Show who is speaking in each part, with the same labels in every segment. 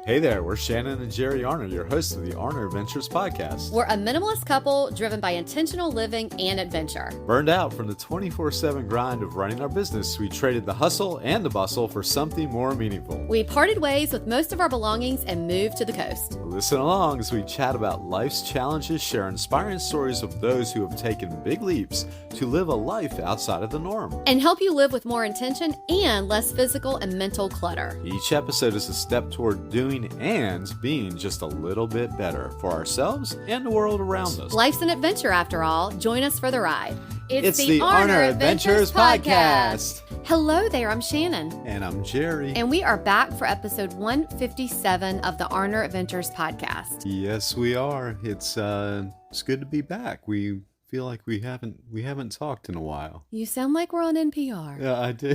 Speaker 1: Hey there, we're Shannon and Jerry Arner, your hosts of the Arner Adventures podcast.
Speaker 2: We're a minimalist couple driven by intentional living and adventure.
Speaker 1: Burned out from the 24/7 grind of running our business, we traded the hustle and the bustle for something more meaningful.
Speaker 2: We parted ways with most of our belongings and moved to the coast.
Speaker 1: Listen along as we chat about life's challenges, share inspiring stories of those who have taken big leaps to live a life outside of the norm,
Speaker 2: and help you live with more intention and less physical and mental clutter.
Speaker 1: Each episode is a step toward doing and being just a little bit better for ourselves and the world around us.
Speaker 2: Life's an adventure after all. Join us for the ride.
Speaker 1: It's the Arner Adventures podcast.
Speaker 2: Hello there, I'm Shannon.
Speaker 1: And I'm Jerry.
Speaker 2: And we are back for episode 157 of the Arner Adventures podcast.
Speaker 1: Yes, we are. It's good to be back. We feel like we haven't talked in a while.
Speaker 2: You sound like we're on NPR.
Speaker 1: Yeah, I do.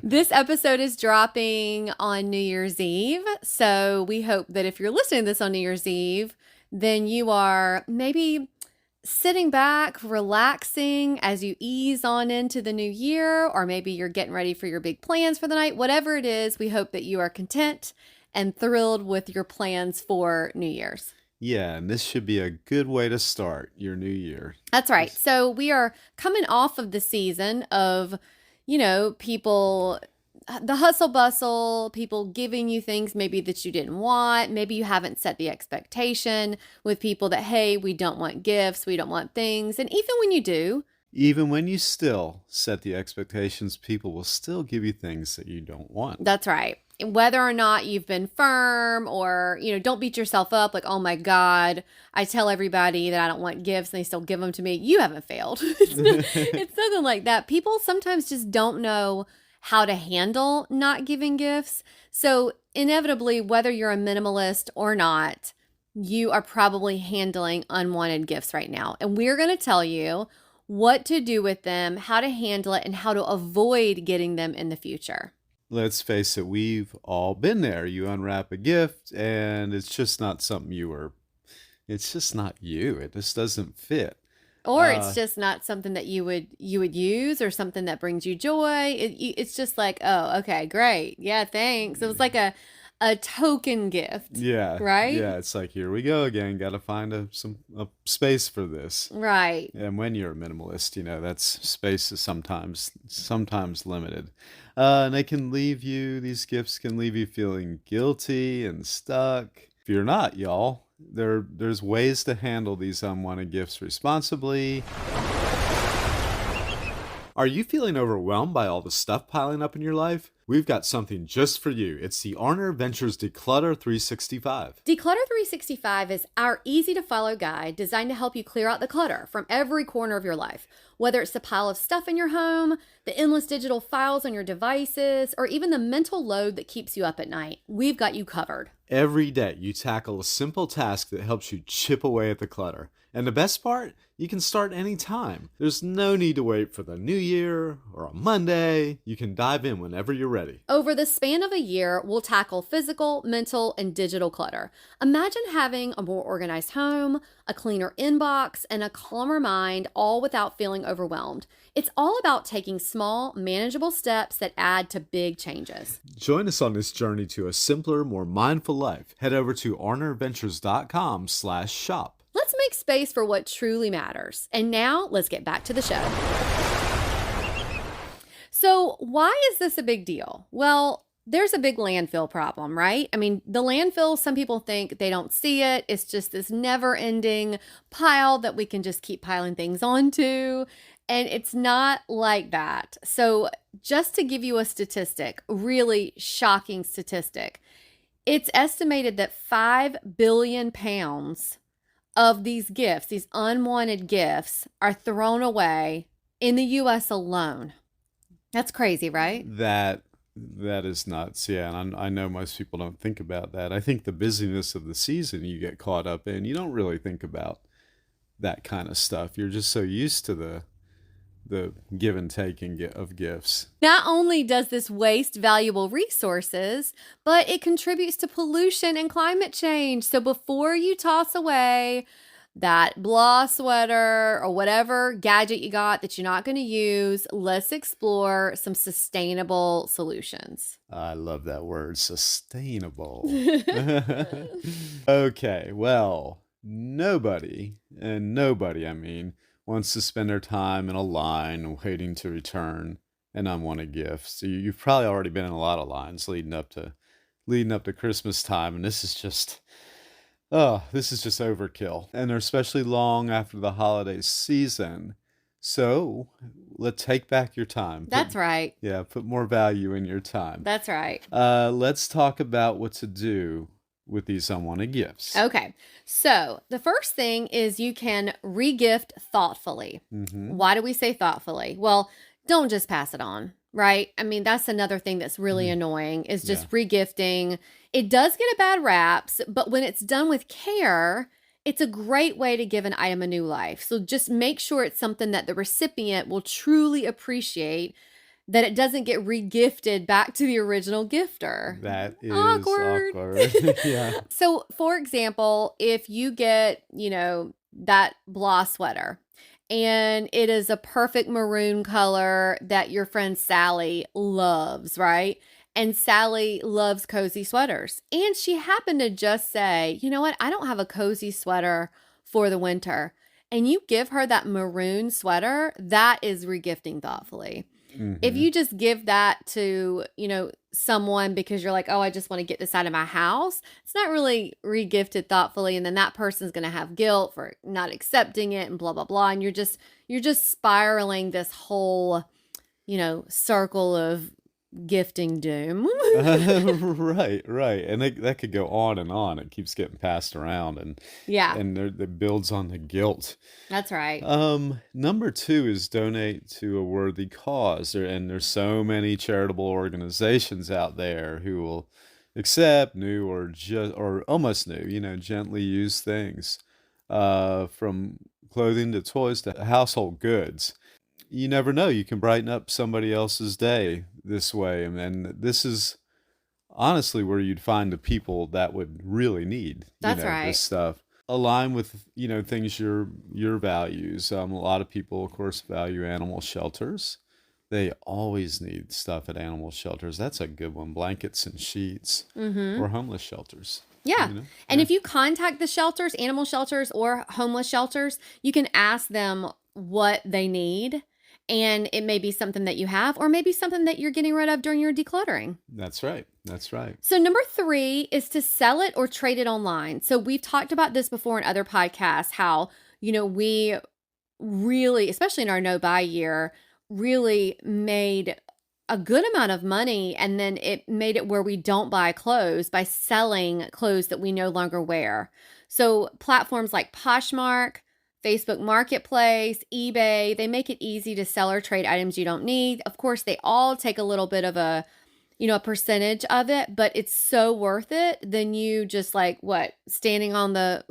Speaker 2: This episode is dropping on New Year's Eve. So we hope that if you're listening to this on New Year's Eve, then you are maybe sitting back, relaxing as you ease on into the new year, or maybe you're getting ready for your big plans for the night. Whatever it is, we hope that you are content and thrilled with your plans for New Year's.
Speaker 1: Yeah, and this should be a good way to start your new year.
Speaker 2: That's right. So we are coming off of the season of, people, the hustle bustle, people giving you things maybe that you didn't want. Maybe you haven't set the expectation with people that, hey, we don't want gifts, we don't want things. And even when you do,
Speaker 1: even when you still set the expectations, people will still give you things that you don't want.
Speaker 2: That's right. Whether or not you've been firm or, don't beat yourself up like, oh my God, I tell everybody that I don't want gifts and they still give them to me. You haven't failed. It's nothing like that. People sometimes just don't know how to handle not giving gifts. So inevitably, whether you're a minimalist or not, you are probably handling unwanted gifts right now. And we're going to tell you what to do with them, how to handle it, and how to avoid getting them in the future.
Speaker 1: Let's face it, we've all been there. You unwrap a gift and it's just not something it's just not you. It just doesn't fit.
Speaker 2: Or it's just not something that you would use or something that brings you joy. It's just like, oh, okay, great. Yeah, thanks. It was like a token gift.
Speaker 1: Yeah.
Speaker 2: Right?
Speaker 1: Yeah, it's like, here we go again. Got to find a space for this.
Speaker 2: Right.
Speaker 1: And when you're a minimalist, that's space is sometimes limited. And these gifts can leave you feeling guilty and stuck. If you're not, y'all, there's ways to handle these unwanted gifts responsibly. Are you feeling overwhelmed by all the stuff piling up in your life? We've got something just for you. It's the Arner Adventures Declutter 365.
Speaker 2: Declutter 365 is our easy-to-follow guide designed to help you clear out the clutter from every corner of your life. Whether it's the pile of stuff in your home, the endless digital files on your devices, or even the mental load that keeps you up at night, we've got you covered.
Speaker 1: Every day, you tackle a simple task that helps you chip away at the clutter. And the best part? You can start anytime. There's no need to wait for the new year or a Monday. You can dive in whenever you're ready.
Speaker 2: Over the span of a year, we'll tackle physical, mental, and digital clutter. Imagine having a more organized home, a cleaner inbox, and a calmer mind, all without feeling overwhelmed. It's all about taking small, manageable steps that add to big changes.
Speaker 1: Join us on this journey to a simpler, more mindful life. Head over to arneradventures.com/shop.
Speaker 2: Let's make space for what truly matters. And now let's get back to the show. So why is this a big deal? Well, there's a big landfill problem, right? I mean, the landfill, some people think they don't see it. It's just this never-ending pile that we can just keep piling things onto. And it's not like that. So just to give you a statistic, really shocking statistic, it's estimated that 5 billion pounds of these gifts, these unwanted gifts, are thrown away in the U.S. alone. That's crazy, right?
Speaker 1: That is nuts. Yeah, and I know most people don't think about that. I think the busyness of the season you get caught up in, you don't really think about that kind of stuff. You're just so used to the give and taking of gifts.
Speaker 2: Not only does this waste valuable resources, but it contributes to pollution and climate change. So before you toss away that blah sweater or whatever gadget you got that you're not going to use. Let's explore some sustainable solutions.
Speaker 1: I love that word, sustainable. Okay, well, nobody, I mean, wants to spend their time in a line waiting to return an unwanted gift. So you've probably already been in a lot of lines leading up to Christmas time, and this is just overkill. And they're especially long after the holiday season. So let's take back your time.
Speaker 2: That's right.
Speaker 1: Yeah, put more value in your time.
Speaker 2: That's right.
Speaker 1: Let's talk about what to do with these unwanted gifts.
Speaker 2: Okay. So the first thing is you can regift thoughtfully. Why do we say thoughtfully? Well, don't just pass it on, right? I mean, that's another thing that's really annoying is just regifting. It does get a bad raps, but when it's done with care, it's a great way to give an item a new life. So just make sure it's something that the recipient will truly appreciate, that it doesn't get regifted back to the original gifter.
Speaker 1: That is awkward. Yeah.
Speaker 2: So, for example, if you get, that blah sweater and it is a perfect maroon color that your friend Sally loves, right? And Sally loves cozy sweaters. And she happened to just say, you know what? I don't have a cozy sweater for the winter. And you give her that maroon sweater, that is regifting thoughtfully. If you just give that to, someone because you're like, oh, I just want to get this out of my house, it's not really regifted thoughtfully. And then that person's going to have guilt for not accepting it and blah, blah, blah. And you're just spiraling this whole, circle of gifting doom.
Speaker 1: Right. And that could go on and on. It keeps getting passed around, and it builds on the guilt.
Speaker 2: That's right.
Speaker 1: Number 2 is donate to a worthy cause. And there's so many charitable organizations out there who will accept new or almost new, gently used things, from clothing to toys to household goods. You never know. You can brighten up somebody else's day this way. And this is honestly where you'd find the people that would really need
Speaker 2: right.
Speaker 1: this stuff. Align with, things your values. A lot of people, of course, value animal shelters. They always need stuff at animal shelters. That's a good one. Blankets and sheets or homeless shelters.
Speaker 2: Yeah. And if you contact the shelters, animal shelters or homeless shelters, you can ask them what they need. And it may be something that you have, or maybe something that you're getting rid of during your decluttering.
Speaker 1: That's right.
Speaker 2: So number 3 is to sell it or trade it online. So we've talked about this before in other podcasts, how, we really, especially in our no buy year, really made a good amount of money. And then it made it where we don't buy clothes by selling clothes that we no longer wear. So platforms like Poshmark, Facebook Marketplace, eBay, they make it easy to sell or trade items you don't need. Of course, they all take a little bit of a percentage of it, but it's so worth it than you just standing on the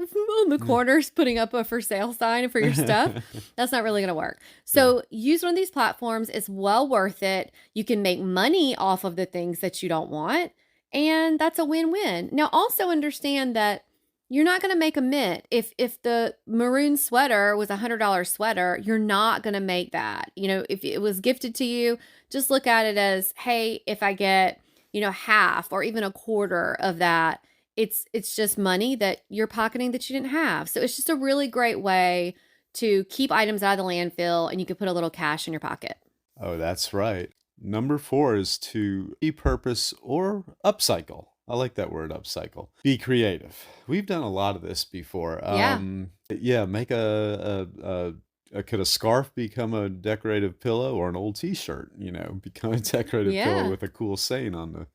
Speaker 2: corners putting up a for sale sign for your stuff. That's not really going to work. So use one of these platforms. It's well worth it. You can make money off of the things that you don't want, and that's a win-win. Now, also understand that you're not going to make a mint. If the maroon sweater was $100 sweater, you're not going to make that. If it was gifted to you, just look at it as, hey, if I get, half or even a quarter of that, it's just money that you're pocketing that you didn't have. So it's just a really great way to keep items out of the landfill, and you can put a little cash in your pocket.
Speaker 1: Oh, that's right. Number 4 is to repurpose or upcycle. I like that word, upcycle. Be creative. We've done a lot of this before. Make could a scarf become a decorative pillow, or an old T-shirt, become a decorative pillow with a cool saying on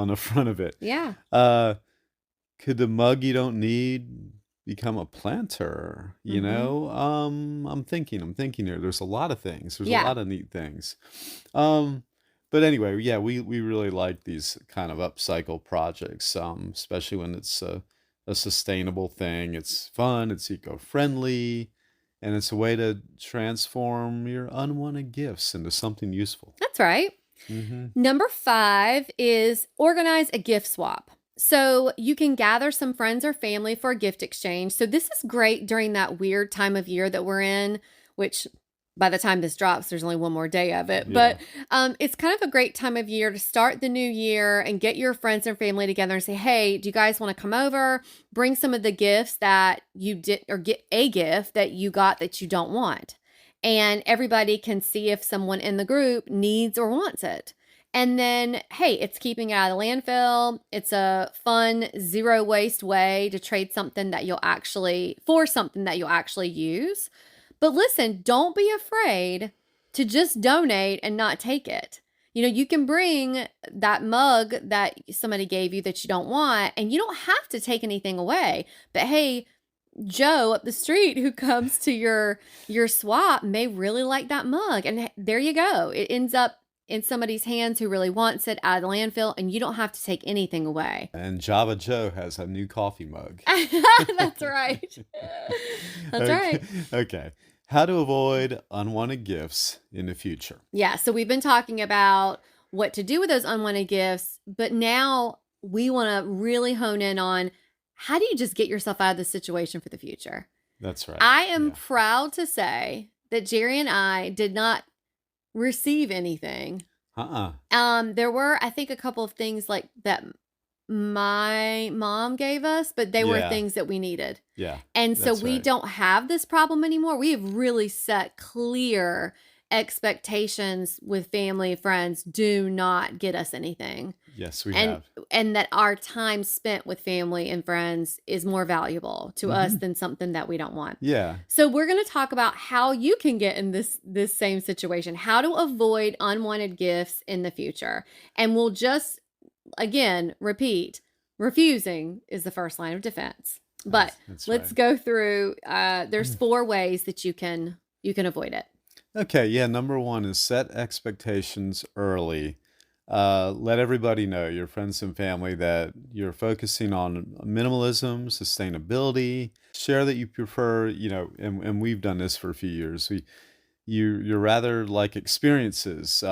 Speaker 1: the front of it.
Speaker 2: Yeah.
Speaker 1: Could the mug you don't need become a planter? I'm thinking here. There's a lot of things. There's a lot of neat things. But anyway, we really like these kind of upcycle projects, especially when it's a sustainable thing. It's fun, it's eco-friendly, and it's a way to transform your unwanted gifts into something useful.
Speaker 2: That's right. Number 5 is organize a gift swap. So you can gather some friends or family for a gift exchange. So this is great during that weird time of year that we're in, which by the time this drops, there's only one more day of it.
Speaker 1: Yeah.
Speaker 2: But it's kind of a great time of year to start the new year and get your friends and family together and say, hey, do you guys want to come over? Bring some of the gifts that you did, or get a gift that you got that you don't want. And everybody can see if someone in the group needs or wants it. And then, hey, it's keeping it out of the landfill. It's a fun, zero waste way to trade something that you'll actually, for something that you'll actually use. But listen, don't be afraid to just donate and not take it. You can bring that mug that somebody gave you that you don't want, and you don't have to take anything away. But hey, Joe up the street who comes to your swap may really like that mug, and there you go. It ends up in somebody's hands who really wants it out of the landfill, and you don't have to take anything away.
Speaker 1: And Java Joe has a new coffee mug.
Speaker 2: That's right. That's
Speaker 1: Okay.
Speaker 2: right.
Speaker 1: Okay. How to avoid unwanted gifts in the future.
Speaker 2: Yeah, so we've been talking about what to do with those unwanted gifts, but now we want to really hone in on how do you just get yourself out of this situation for the future?
Speaker 1: That's right.
Speaker 2: I am
Speaker 1: Yeah.
Speaker 2: proud to say that Jerry and I did not receive anything. There were, I think, a couple of things like that my mom gave us, but they were
Speaker 1: Yeah.
Speaker 2: things that we needed.
Speaker 1: Yeah.
Speaker 2: And so
Speaker 1: That's
Speaker 2: we
Speaker 1: right.
Speaker 2: don't have this problem anymore. We have really set clear expectations with family, friends. Do not get us anything.
Speaker 1: Yes, we
Speaker 2: And
Speaker 1: have.
Speaker 2: and that our time spent with family and friends is more valuable to us than something that we don't want.
Speaker 1: Yeah.
Speaker 2: So we're going to talk about how you can get in this same situation, how to avoid unwanted gifts in the future. And we'll just again repeat, refusing is the first line of defense. But
Speaker 1: That's
Speaker 2: let's
Speaker 1: right.
Speaker 2: go through there's 4 ways that you can avoid it.
Speaker 1: Okay, yeah, number one is set expectations early. Let everybody know, your friends and family, that you're focusing on minimalism, sustainability. Share that you prefer, and we've done this for a few years. You're rather like experiences,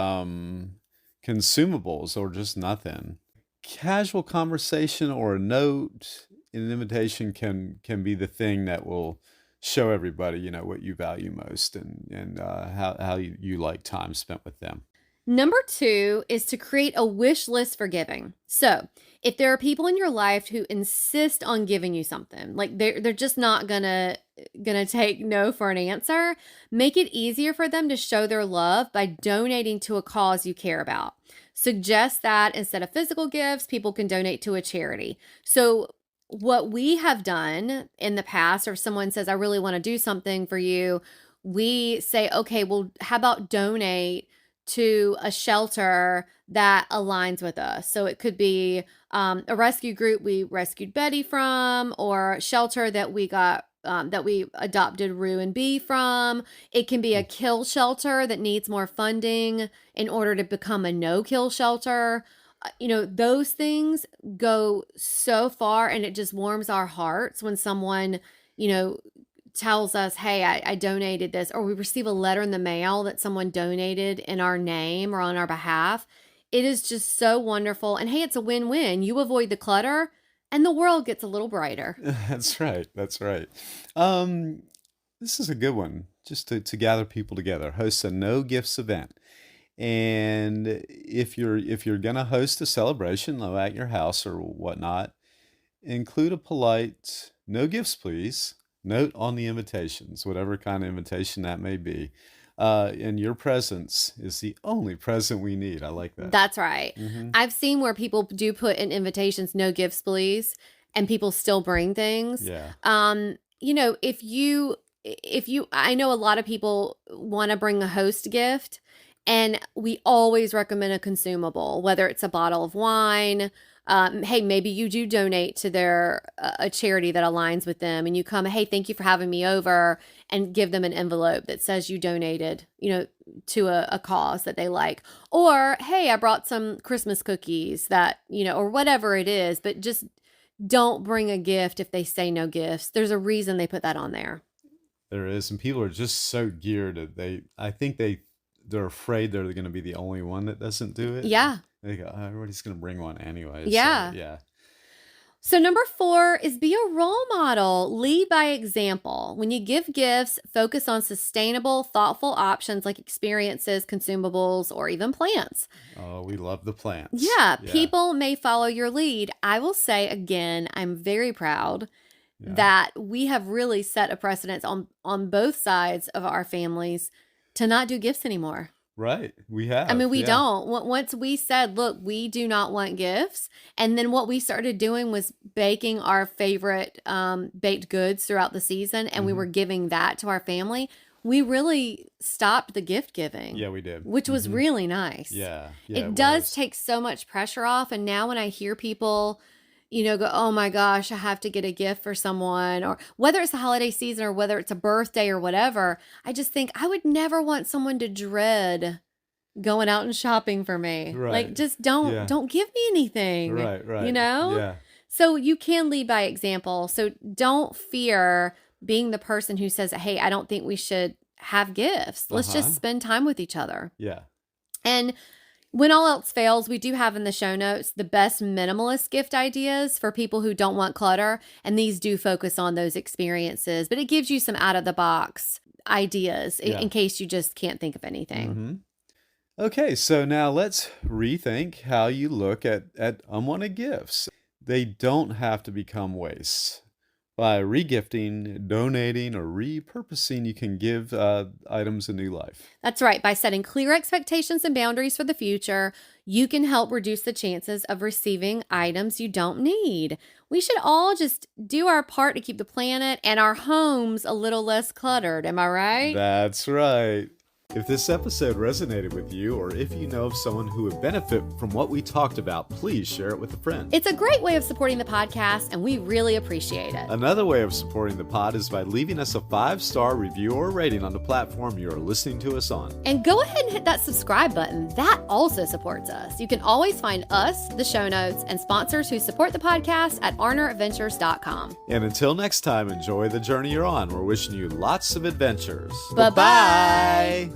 Speaker 1: consumables, or just nothing. Casual conversation or a note in an invitation can be the thing that will show everybody, what you value most, and how you like time spent with them.
Speaker 2: Number 2 is to create a wish list for giving. So, if there are people in your life who insist on giving you something, like they're just not gonna take no for an answer, make it easier for them to show their love by donating to a cause you care about. Suggest that instead of physical gifts, people can donate to a charity. So, what we have done in the past, or if someone says, I really want to do something for you, we say, okay, well, how about donate to a shelter that aligns with us? So it could be a rescue group we rescued Betty from, or a shelter that we got that we adopted Rue and Bee from. It can be a kill shelter that needs more funding in order to become a no-kill shelter. Those things go so far, and it just warms our hearts when someone, tells us, hey, I donated this, or we receive a letter in the mail that someone donated in our name or on our behalf. It is just so wonderful. And hey, it's a win-win. You avoid the clutter and the world gets a little brighter.
Speaker 1: That's right. That's right. This is a good one, just to gather people together. Host a no gifts event. And if you're gonna host a celebration at your house or whatnot, include a polite "no gifts, please" note on the invitations, whatever kind of invitation that may be. And your presence is the only present we need. I like that.
Speaker 2: That's right.
Speaker 1: Mm-hmm.
Speaker 2: I've seen where people do put in invitations, no gifts, please, and people still bring things.
Speaker 1: Yeah.
Speaker 2: If you, I know a lot of people want to bring a host gift, and we always recommend a consumable, whether it's a bottle of wine. Hey, maybe you do donate to a charity that aligns with them, and you come, hey, thank you for having me over, and give them an envelope that says you donated, to a cause that they like. Or, hey, I brought some Christmas cookies that, or whatever it is, but just don't bring a gift if they say no gifts. There's a reason they put that on there.
Speaker 1: There is, and people are just so geared that I think they're afraid they're going to be the only one that doesn't do it.
Speaker 2: Yeah.
Speaker 1: They go, oh, everybody's going to bring one anyway.
Speaker 2: Yeah.
Speaker 1: So, yeah.
Speaker 2: So number 4 is be a role model. Lead by example. When you give gifts, focus on sustainable, thoughtful options like experiences, consumables, or even plants.
Speaker 1: Oh, we love the plants.
Speaker 2: Yeah, people may follow your lead. I will say again, I'm very proud that we have really set a precedence on both sides of our families to not do gifts anymore.
Speaker 1: Right. We have.
Speaker 2: I mean, we don't. Once we said, look, we do not want gifts. And then what we started doing was baking our favorite baked goods throughout the season. And we were giving that to our family. We really stopped the gift giving.
Speaker 1: Yeah, we did.
Speaker 2: Which was really nice.
Speaker 1: Yeah.
Speaker 2: It does take so much pressure off. And now when I hear people, go, oh my gosh, I have to get a gift for someone, or whether it's the holiday season or whether it's a birthday or whatever, I just think I would never want someone to dread going out and shopping for me.
Speaker 1: Right.
Speaker 2: Like, just don't give me anything.
Speaker 1: Right.
Speaker 2: Yeah. So you can lead by example. So don't fear being the person who says, hey, I don't think we should have gifts. Let's just spend time with each other.
Speaker 1: Yeah.
Speaker 2: And when all else fails, we do have in the show notes the best minimalist gift ideas for people who don't want clutter. And these do focus on those experiences, but it gives you some out of the box ideas in case you just can't think of anything.
Speaker 1: Okay, so now let's rethink how you look at unwanted gifts. They don't have to become wastes. By regifting, donating, or repurposing, you can give items a new life.
Speaker 2: That's right. By setting clear expectations and boundaries for the future, you can help reduce the chances of receiving items you don't need. We should all just do our part to keep the planet and our homes a little less cluttered. Am I right?
Speaker 1: That's right. If this episode resonated with you, or if you know of someone who would benefit from what we talked about, please share it with a friend.
Speaker 2: It's a great way of supporting the podcast, and we really appreciate it.
Speaker 1: Another way of supporting the pod is by leaving us a 5-star review or rating on the platform you are listening to us on.
Speaker 2: And go ahead and hit that subscribe button. That also supports us. You can always find us, the show notes, and sponsors who support the podcast at arneradventures.com.
Speaker 1: And until next time, enjoy the journey you're on. We're wishing you lots of adventures.
Speaker 2: Bye-bye.